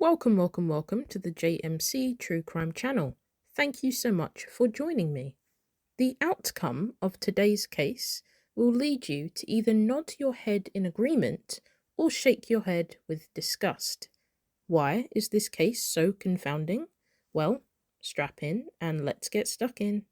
Welcome to the JMC True Crime channel. Thank you so much for joining me. The outcome of today's case will lead you to either nod your head in agreement or shake your head with disgust. Why is this case so confounding? Well, strap in and let's get stuck in.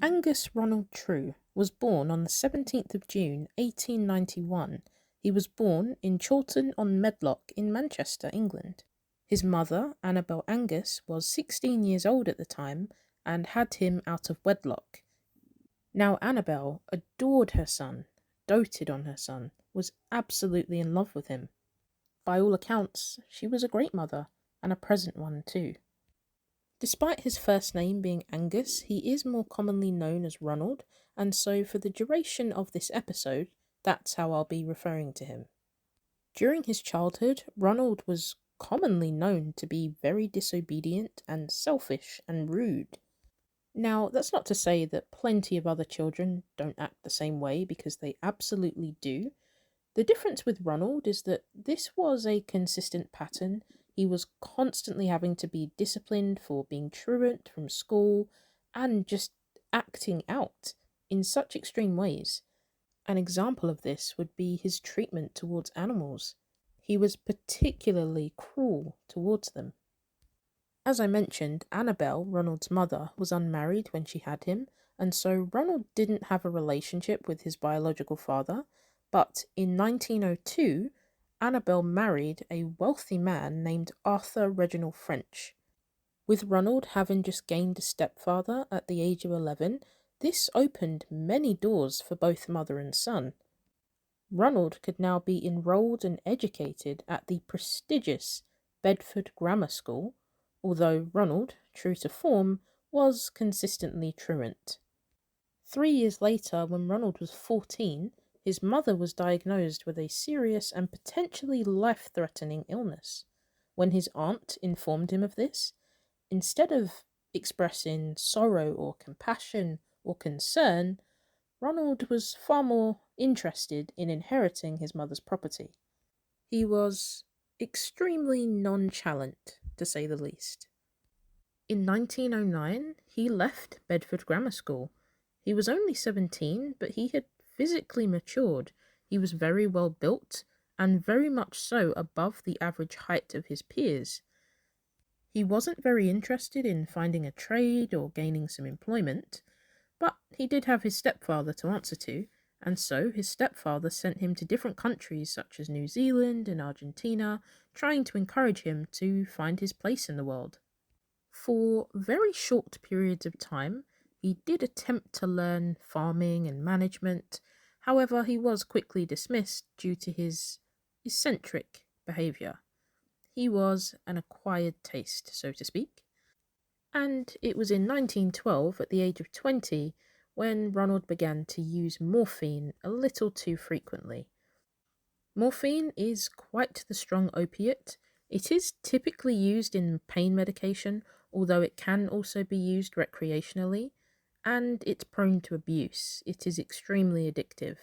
Angus Ronald Trew was born on the 17th of June 1891. He was born in Chawton-on-Medlock in Manchester, England. His mother, Annabel Angus, was 16 years old at the time and had him out of wedlock. Now Annabel adored her son, doted on her son, was absolutely in love with him. By all accounts, she was a great mother, and a present one too. Despite his first name being Angus, he is more commonly known as Ronald, and so for the duration of this episode, that's how I'll be referring to him. During his childhood, Ronald was commonly known to be very disobedient and selfish and rude. Now, that's not to say that plenty of other children don't act the same way, because they absolutely do. The difference with Ronald is that this was a consistent pattern. He was constantly having to be disciplined for being truant from school and just acting out in such extreme ways. An example of this would be his treatment towards animals. He was particularly cruel towards them. As I mentioned, Annabel, Ronald's mother, was unmarried when she had him, and so Ronald didn't have a relationship with his biological father, but in 1902, Annabel married a wealthy man named Arthur Reginald French. With Ronald having just gained a stepfather at the age of 11, this opened many doors for both mother and son. Ronald could now be enrolled and educated at the prestigious Bedford Grammar School, although Ronald, true to form, was consistently truant. 3 years later, when Ronald was 14, his mother was diagnosed with a serious and potentially life-threatening illness. When his aunt informed him of this, instead of expressing sorrow or compassion or concern, Ronald was far more interested in inheriting his mother's property. He was extremely nonchalant, to say the least. In 1909, he left Bedford Grammar School. He was only 17, but he had physically matured. He was very well built, and very much so above the average height of his peers. He wasn't very interested in finding a trade or gaining some employment, but he did have his stepfather to answer to, and so his stepfather sent him to different countries such as New Zealand and Argentina, trying to encourage him to find his place in the world. For very short periods of time, he did attempt to learn farming and management. However, he was quickly dismissed due to his eccentric behaviour. He was an acquired taste, so to speak. And it was in 1912, at the age of 20, when Ronald began to use morphine a little too frequently. Morphine is quite the strong opiate. It is typically used in pain medication, although it can also be used recreationally, and it's prone to abuse. It is extremely addictive.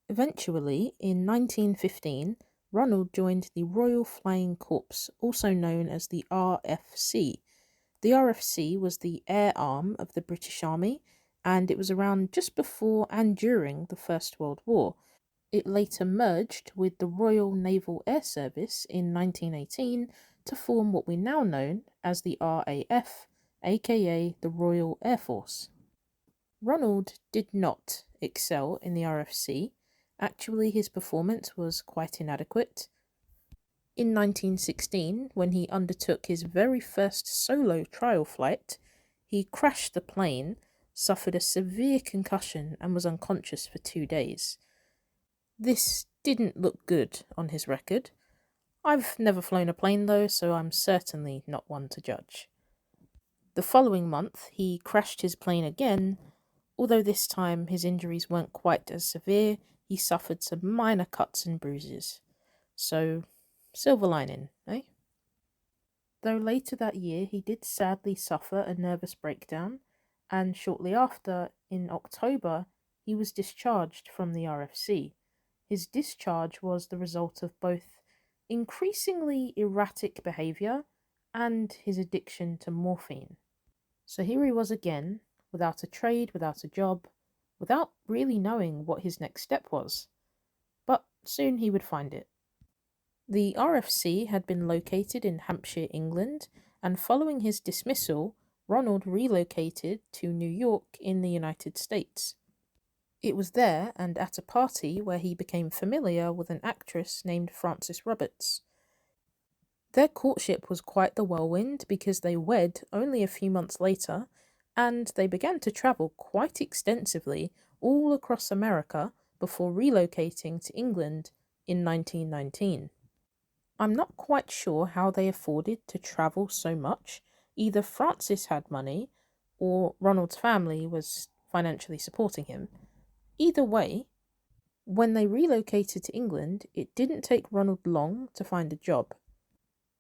Eventually, in 1915, Ronald joined the Royal Flying Corps, also known as the RFC. The RFC was the air arm of the British Army, and it was around just before and during the First World War. It later merged with the Royal Naval Air Service in 1918 to form what we now know as the RAF, aka the Royal Air Force. Ronald did not excel in the RFC. Actually, his performance was quite inadequate. In 1916, when he undertook his very first solo trial flight, he crashed the plane, suffered a severe concussion, and was unconscious for 2 days. This didn't look good on his record. I've never flown a plane though, so I'm certainly not one to judge. The following month, he crashed his plane again. Although this time his injuries weren't quite as severe, he suffered some minor cuts and bruises. So, silver lining, eh? Though later that year he did sadly suffer a nervous breakdown, and shortly after, in October, he was discharged from the RFC. His discharge was the result of both increasingly erratic behaviour and his addiction to morphine. So here he was again, without a trade, without a job, without really knowing what his next step was. But soon he would find it. The RFC had been located in Hampshire, England, and following his dismissal, Ronald relocated to New York in the United States. It was there and at a party where he became familiar with an actress named Frances Roberts. Their courtship was quite the whirlwind because they wed only a few months later, and they began to travel quite extensively all across America before relocating to England in 1919. I'm not quite sure how they afforded to travel so much. Either Francis had money or Ronald's family was financially supporting him. Either way, when they relocated to England, it didn't take Ronald long to find a job.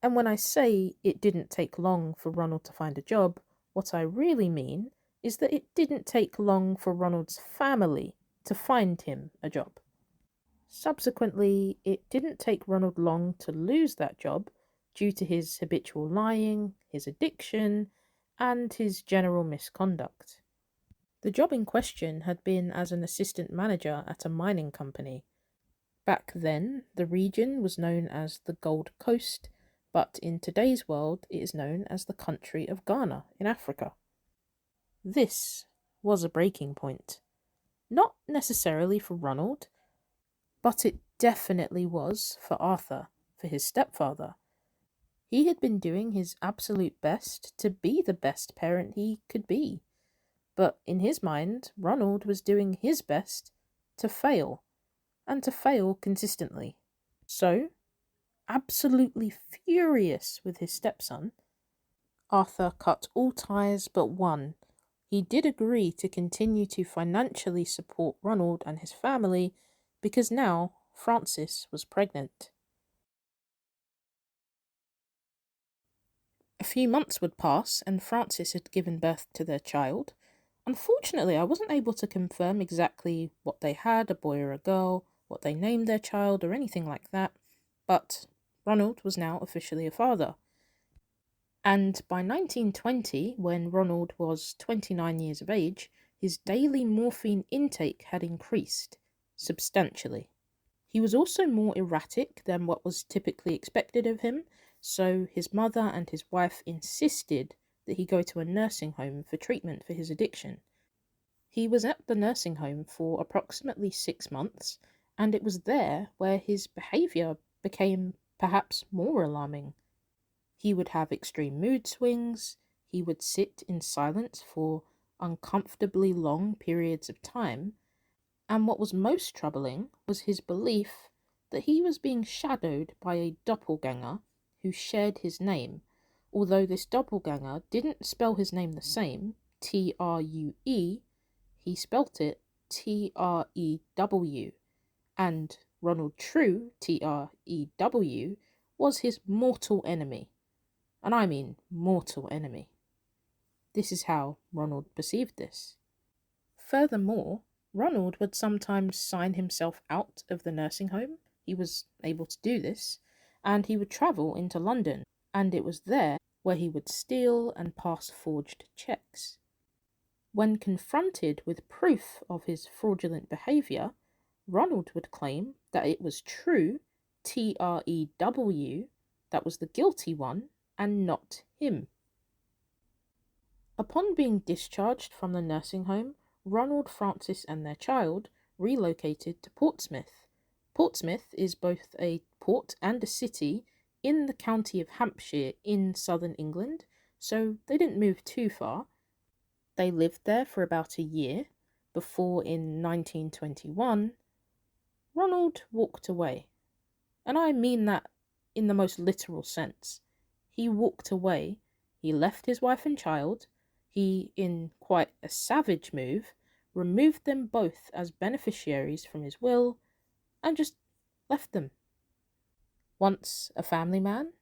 And when I say it didn't take long for Ronald to find a job, what I really mean is that it didn't take long for Ronald's family to find him a job. Subsequently, it didn't take Ronald long to lose that job due to his habitual lying, his addiction, and his general misconduct. The job in question had been as an assistant manager at a mining company. Back then, the region was known as the Gold Coast, but in today's world it is known as the country of Ghana in Africa. This was a breaking point. Not necessarily for Ronald, but it definitely was for Arthur, for his stepfather. He had been doing his absolute best to be the best parent he could be. But in his mind, Ronald was doing his best to fail, and to fail consistently. So, absolutely furious with his stepson, Arthur cut all ties but one. He did agree to continue to financially support Ronald and his family because now Frances was pregnant. A few months would pass and Frances had given birth to their child. Unfortunately, I wasn't able to confirm exactly what they had, a boy or a girl, what they named their child or anything like that, but Ronald was now officially a father. And by 1920, when Ronald was 29 years of age, his daily morphine intake had increased substantially. He was also more erratic than what was typically expected of him, so his mother and his wife insisted that he go to a nursing home for treatment for his addiction. He was at the nursing home for approximately 6 months, and it was there where his behaviour became perhaps more alarming. He would have extreme mood swings, he would sit in silence for uncomfortably long periods of time, and what was most troubling was his belief that he was being shadowed by a doppelganger who shared his name, although this doppelganger didn't spell his name the same, True, he spelt it Trew, and Ronald Trew, Trew, was his mortal enemy. And I mean mortal enemy. This is how Ronald perceived this. Furthermore, Ronald would sometimes sign himself out of the nursing home. He was able to do this, and he would travel into London, and it was there where he would steal and pass forged checks. When confronted with proof of his fraudulent behaviour, Ronald would claim that it was Trew, Trew, that was the guilty one, and not him. Upon being discharged from the nursing home, Ronald, Francis and their child relocated to Portsmouth. Portsmouth is both a port and a city in the county of Hampshire in southern England, so they didn't move too far. They lived there for about a year before in 1921, Ronald walked away. And I mean that in the most literal sense. He walked away, he left his wife and child, he, in quite a savage move, removed them both as beneficiaries from his will, and just left them. Once a family man,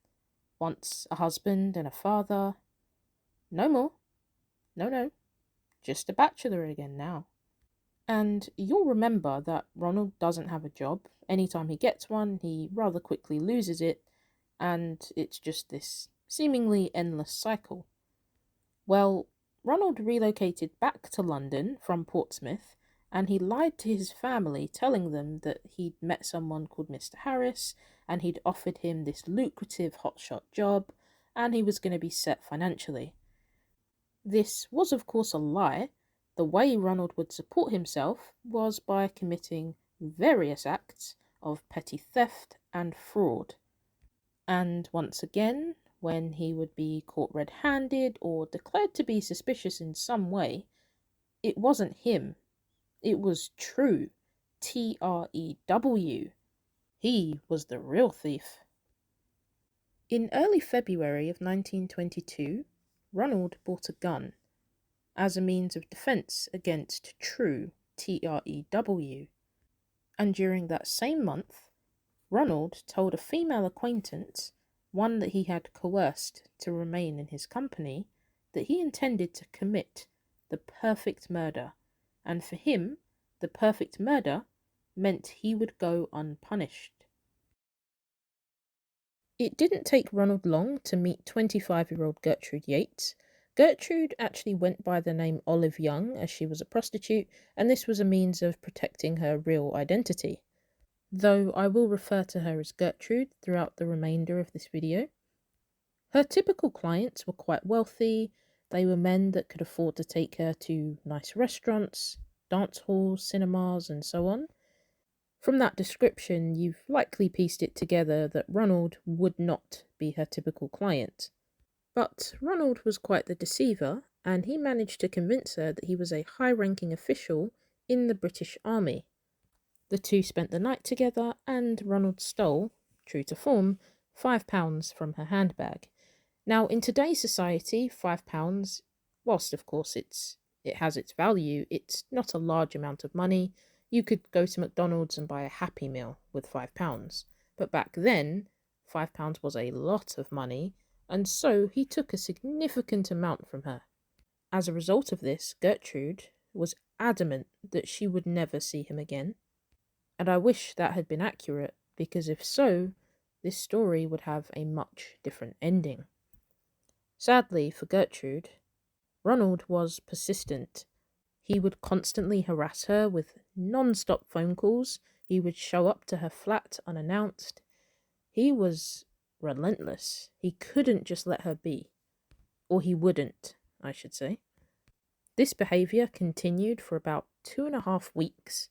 once a husband and a father. No more. No. just a bachelor again now. And you'll remember that Ronald doesn't have a job. Anytime he gets one, he rather quickly loses it, and it's just this seemingly endless cycle. Well, Ronald relocated back to London from Portsmouth, and he lied to his family, telling them that he'd met someone called Mr. Harris, and he'd offered him this lucrative hotshot job, and he was going to be set financially. This was, of course, a lie. The way Ronald would support himself was by committing various acts of petty theft and fraud. And once again, when he would be caught red-handed or declared to be suspicious in some way, it wasn't him. It was Trew. Trew. He was the real thief. In early February of 1922, Ronald bought a gun as a means of defence against Trew. Trew. And during that same month, Ronald told a female acquaintance, one that he had coerced to remain in his company, that he intended to commit the perfect murder, and for him, the perfect murder meant he would go unpunished. It didn't take Ronald long to meet 25-year-old Gertrude Yates. Gertrude actually went by the name Olive Young as she was a prostitute, and this was a means of protecting her real identity, though I will refer to her as Gertrude throughout the remainder of this video. Her typical clients were quite wealthy. They were men that could afford to take her to nice restaurants, dance halls, cinemas, and so on. From that description, you've likely pieced it together that Ronald would not be her typical client. But Ronald was quite the deceiver, and he managed to convince her that he was a high-ranking official in the British Army. The two spent the night together, and Ronald stole, true to form, £5 from her handbag. Now, in today's society, £5, whilst of course it has its value, it's not a large amount of money. You could go to McDonald's and buy a Happy Meal with £5. But back then, £5 was a lot of money, and so he took a significant amount from her. As a result of this, Gertrude was adamant that she would never see him again. And I wish that had been accurate, because if so, this story would have a much different ending. Sadly for Gertrude, Ronald was persistent. He would constantly harass her with non-stop phone calls. He would show up to her flat unannounced. He was relentless. He couldn't just let her be. Or he wouldn't, I should say. This behaviour continued for about 2.5 weeks,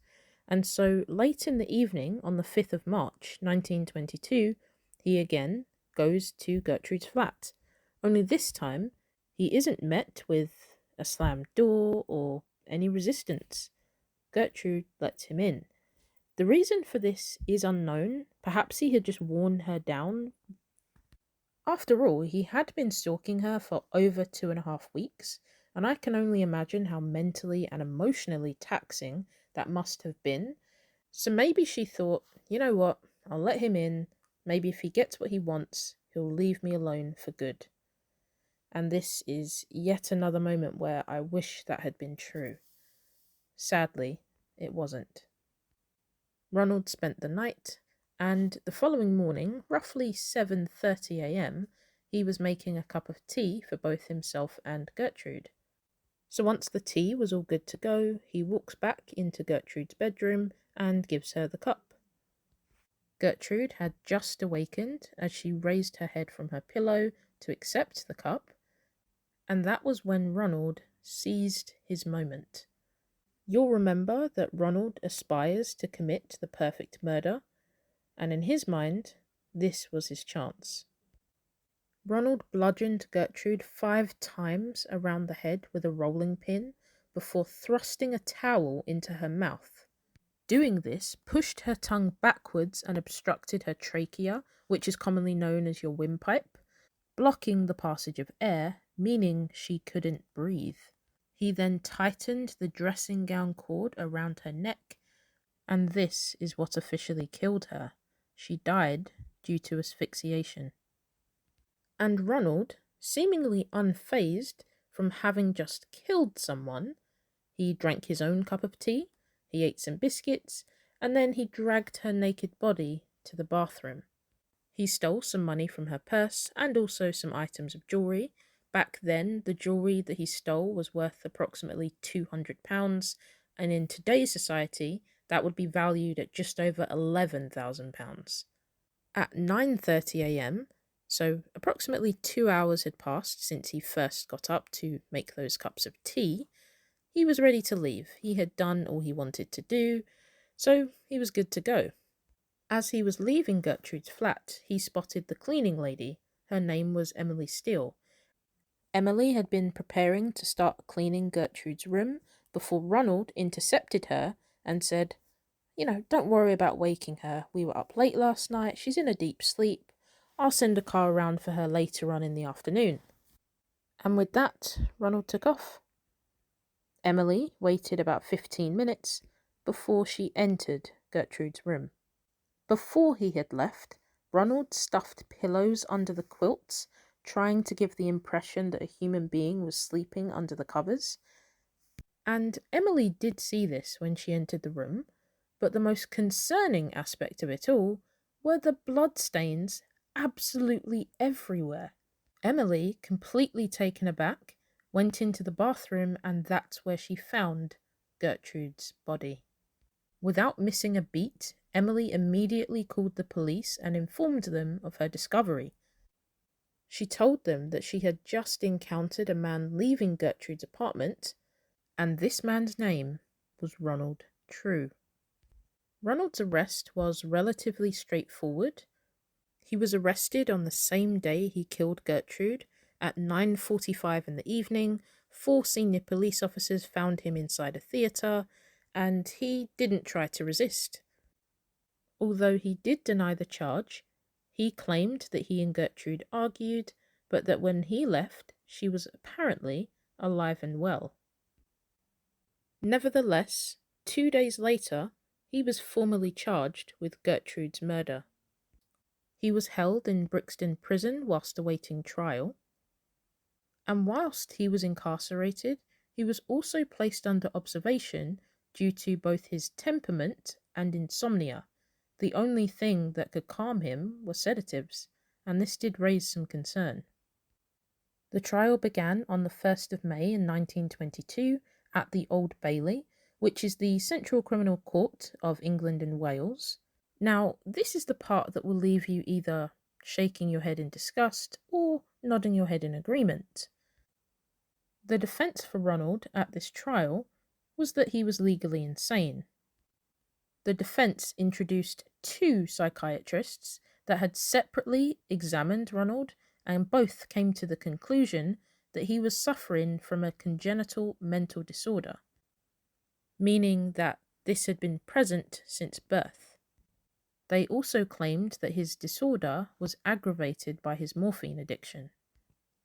and so late in the evening on the 5th of March 1922, he again goes to Gertrude's flat. Only this time, he isn't met with a slammed door or any resistance. Gertrude lets him in. The reason for this is unknown. Perhaps he had just worn her down. After all, he had been stalking her for over 2.5 weeks, and I can only imagine how mentally and emotionally taxing that must have been. So maybe she thought, you know what, I'll let him in. Maybe if he gets what he wants, he'll leave me alone for good. And this is yet another moment where I wish that had been true. Sadly, it wasn't. Ronald spent the night, and the following morning, roughly 7:30 a.m., he was making a cup of tea for both himself and Gertrude. So once the tea was all good to go, he walks back into Gertrude's bedroom and gives her the cup. Gertrude had just awakened as she raised her head from her pillow to accept the cup, and that was when Ronald seized his moment. You'll remember that Ronald aspires to commit the perfect murder, and in his mind, this was his chance. Ronald bludgeoned Gertrude 5 times around the head with a rolling pin before thrusting a towel into her mouth. Doing this pushed her tongue backwards and obstructed her trachea, which is commonly known as your windpipe, blocking the passage of air, meaning she couldn't breathe. He then tightened the dressing gown cord around her neck, and this is what officially killed her. She died due to asphyxiation. And Ronald, seemingly unfazed, from having just killed someone. He drank his own cup of tea, he ate some biscuits, and then he dragged her naked body to the bathroom. He stole some money from her purse and also some items of jewellery. Back then, the jewellery that he stole was worth approximately £200, and in today's society, that would be valued at just over £11,000. At 9:30 a.m., so approximately 2 hours had passed since he first got up to make those cups of tea, he was ready to leave. He had done all he wanted to do, so he was good to go. As he was leaving Gertrude's flat, he spotted the cleaning lady. Her name was Emily Steele. Emily had been preparing to start cleaning Gertrude's room before Ronald intercepted her and said, don't worry about waking her. We were up late last night. She's in a deep sleep. I'll send a car around for her later on in the afternoon. And with that, Ronald took off. Emily waited about 15 minutes before she entered Gertrude's room. Before he had left, Ronald stuffed pillows under the quilts, trying to give the impression that a human being was sleeping under the covers. And Emily did see this when she entered the room, but the most concerning aspect of it all were the bloodstains absolutely everywhere. Emily, completely taken aback, went into the bathroom, and that's where she found Gertrude's body. Without missing a beat, Emily immediately called the police and informed them of her discovery. She told them that she had just encountered a man leaving Gertrude's apartment, and this man's name was Ronald Trew. Ronald's arrest was relatively straightforward. He was arrested on the same day he killed Gertrude at 9:45 in the evening. 4 senior police officers found him inside a theatre, and he didn't try to resist. Although he did deny the charge, he claimed that he and Gertrude argued, but that when he left, she was apparently alive and well. Nevertheless, 2 days later, he was formally charged with Gertrude's murder. He was held in Brixton Prison whilst awaiting trial, and whilst he was incarcerated, he was also placed under observation due to both his temperament and insomnia. The only thing that could calm him were sedatives, and this did raise some concern. The trial began on the 1st of May in 1922 at the Old Bailey, which is the Central Criminal Court of England and Wales. Now, this is the part that will leave you either shaking your head in disgust or nodding your head in agreement. The defence for Ronald at this trial was that he was legally insane. The defence introduced 2 psychiatrists that had separately examined Ronald, and both came to the conclusion that he was suffering from a congenital mental disorder, meaning that this had been present since birth. They also claimed that his disorder was aggravated by his morphine addiction,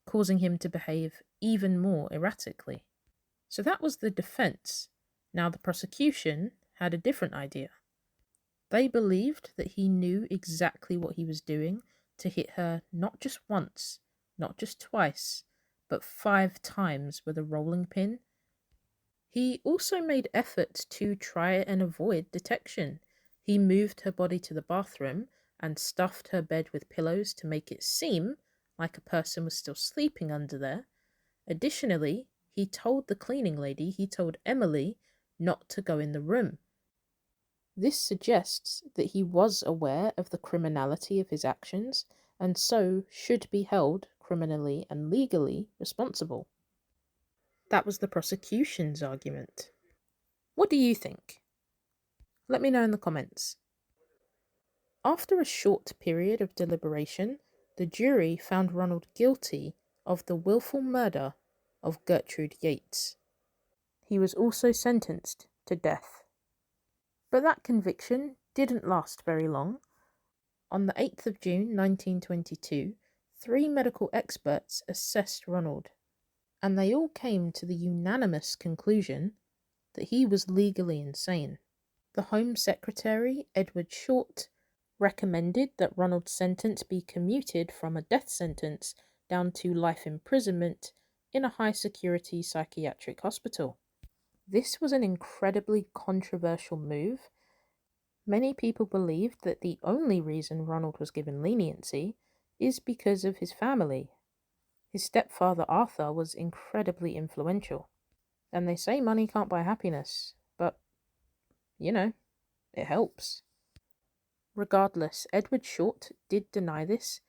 causing him to behave even more erratically. So that was the defence. Now the prosecution had a different idea. They believed that he knew exactly what he was doing to hit her not just once, not just twice, but 5 times with a rolling pin. He also made efforts to try and avoid detection. He moved her body to the bathroom and stuffed her bed with pillows to make it seem like a person was still sleeping under there. Additionally, he told the cleaning lady, he told Emily, not to go in the room. This suggests that he was aware of the criminality of his actions, and so should be held criminally and legally responsible. That was the prosecution's argument. What do you think? Let me know in the comments. After a short period of deliberation, the jury found Ronald guilty of the willful murder of Gertrude Yates. He was also sentenced to death. But that conviction didn't last very long. On the 8th of June 1922, 3 medical experts assessed Ronald, and they all came to the unanimous conclusion that he was legally insane. The Home Secretary, Edward Short, recommended that Ronald's sentence be commuted from a death sentence down to life imprisonment in a high-security psychiatric hospital. This was an incredibly controversial move. Many people believed that the only reason Ronald was given leniency is because of his family. His stepfather Arthur was incredibly influential. And they say money can't buy happiness, but, it helps. Regardless, Edward Short did deny this.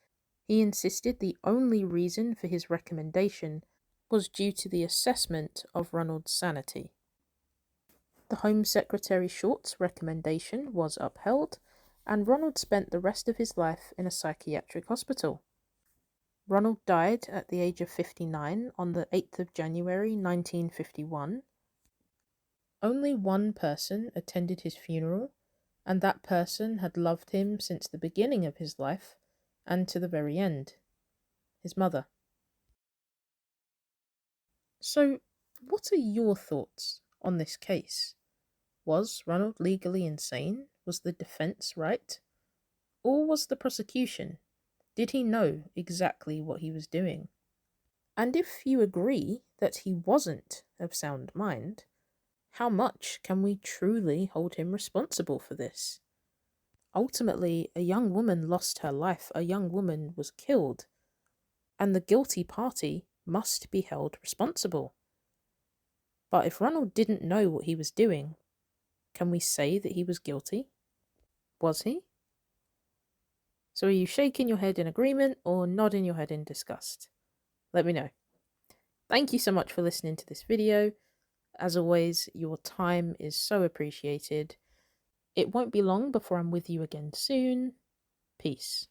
He insisted the only reason for his recommendation was due to the assessment of Ronald's sanity. The Home Secretary Short's recommendation was upheld, and Ronald spent the rest of his life in a psychiatric hospital. Ronald died at the age of 59 on the 8th of January 1951. Only one person attended his funeral, and that person had loved him since the beginning of his life and to the very end: his mother. So, what are your thoughts on this case? Was Ronald legally insane? Was the defense right? Or was the prosecution? Did he know exactly what he was doing? And if you agree that he wasn't of sound mind, how much can we truly hold him responsible for this? Ultimately, a young woman lost her life, a young woman was killed, and the guilty party must be held responsible. But if Ronald didn't know what he was doing, can we say that he was guilty? Was he? So are you shaking your head in agreement or nodding your head in disgust? Let me know. Thank you so much for listening to this video. As always, your time is so appreciated. It won't be long before I'm with you again soon. Peace.